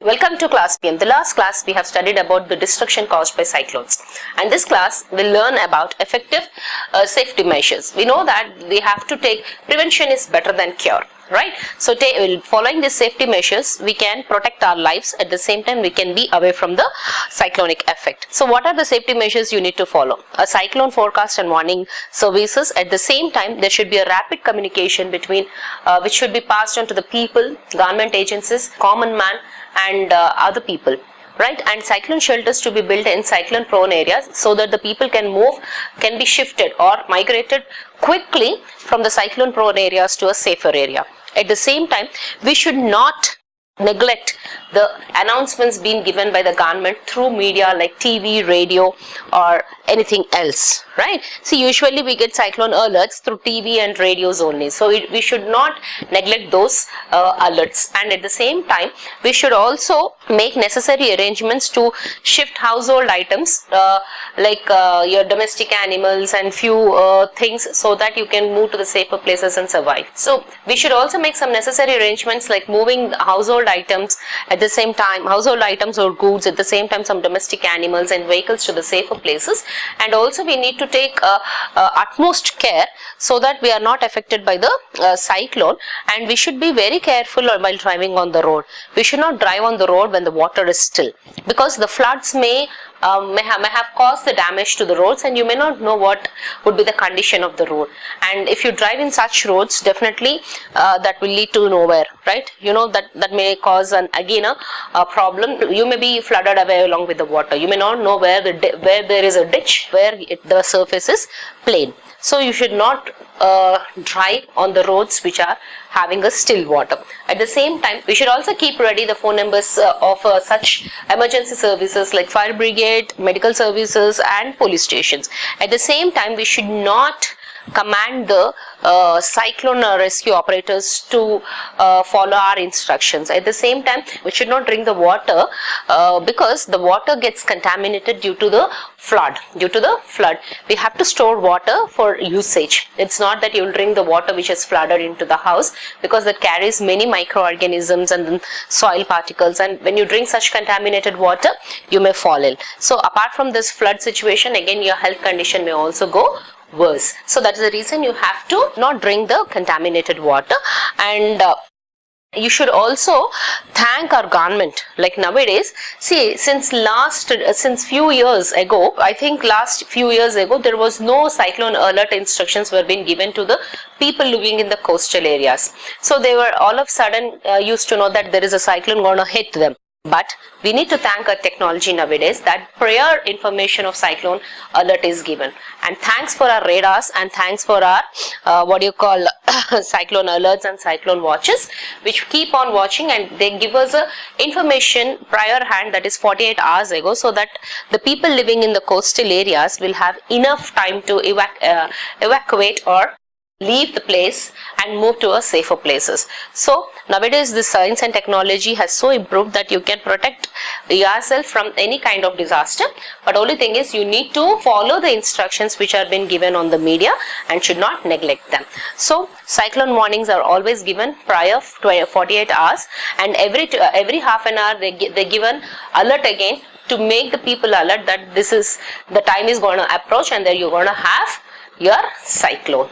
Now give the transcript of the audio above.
Welcome to class PM. The last class we have studied about the destruction caused by cyclones, and this class will learn about effective safety measures. We know that we have to take prevention is better than cure, right? So following these safety measures, we can protect our lives. At the same time, we can be away from the cyclonic effect. So what are the safety measures you need to follow? A cyclone forecast and warning services. At the same time, there should be a rapid communication between which should be passed on to the people, government agencies, common man, and other people, right? And cyclone shelters to be built in cyclone prone areas so that the people can be shifted or migrated quickly from the cyclone prone areas to a safer area. At the same time, we should not neglect the announcements being given by the government through media like TV, radio, or anything else, right? See, usually we get cyclone alerts through TV and radios only, so we should not neglect those alerts. And at the same time, we should also make necessary arrangements to shift household items like your domestic animals and few things, so that you can move to the safer places and survive. So we should also make some necessary arrangements like moving household items, at the same time household items or goods, at the same time some domestic animals and vehicles to the safer places. And also we need to take utmost care so that we are not affected by the cyclone, and we should be very careful while driving on the road. We should not drive on the road when the water is still, because the floods may have caused the damage to the roads, and you may not know what would be the condition of the road. And if you drive in such roads, definitely that will lead to nowhere, right? You know that may cause a problem. You may be flooded away along with the water. You may not know where there is a ditch, where the surface is plain. So you should not drive on the roads which are having a still water. At the same time, we should also keep ready the phone numbers of such emergency services like fire brigade, medical services, and police stations. At the same time, we should not command the cyclone rescue operators to follow our instructions. At the same time, we should not drink the water because the water gets contaminated due to the flood. We have to store water for usage. It's not that you will drink the water which is flooded into the house, because that carries many microorganisms and soil particles, and when you drink such contaminated water, you may fall ill. So apart from this flood situation, again your health condition may also go worse. So that is the reason you have to not drink the contaminated water. And you should also thank our government. Like nowadays, see, since few years ago, I think last few years ago, there was no cyclone alert instructions were being given to the people living in the coastal areas. So they were all of a sudden used to know that there is a cyclone going to hit them. But we need to thank our technology nowadays that prior information of cyclone alert is given. And thanks for our radars, and thanks for our cyclone alerts and cyclone watches, which keep on watching, and they give us a information prior hand, that is 48 hours ago, so that the people living in the coastal areas will have enough time to evacuate or leave the place and move to a safer places. So nowadays the science and technology has so improved that you can protect yourself from any kind of disaster, but only thing is you need to follow the instructions which are been given on the media and should not neglect them. So cyclone warnings are always given prior 48 hours, and every half an hour they give an alert again to make the people alert that this is the time is going to approach and that you're going to have your cyclone.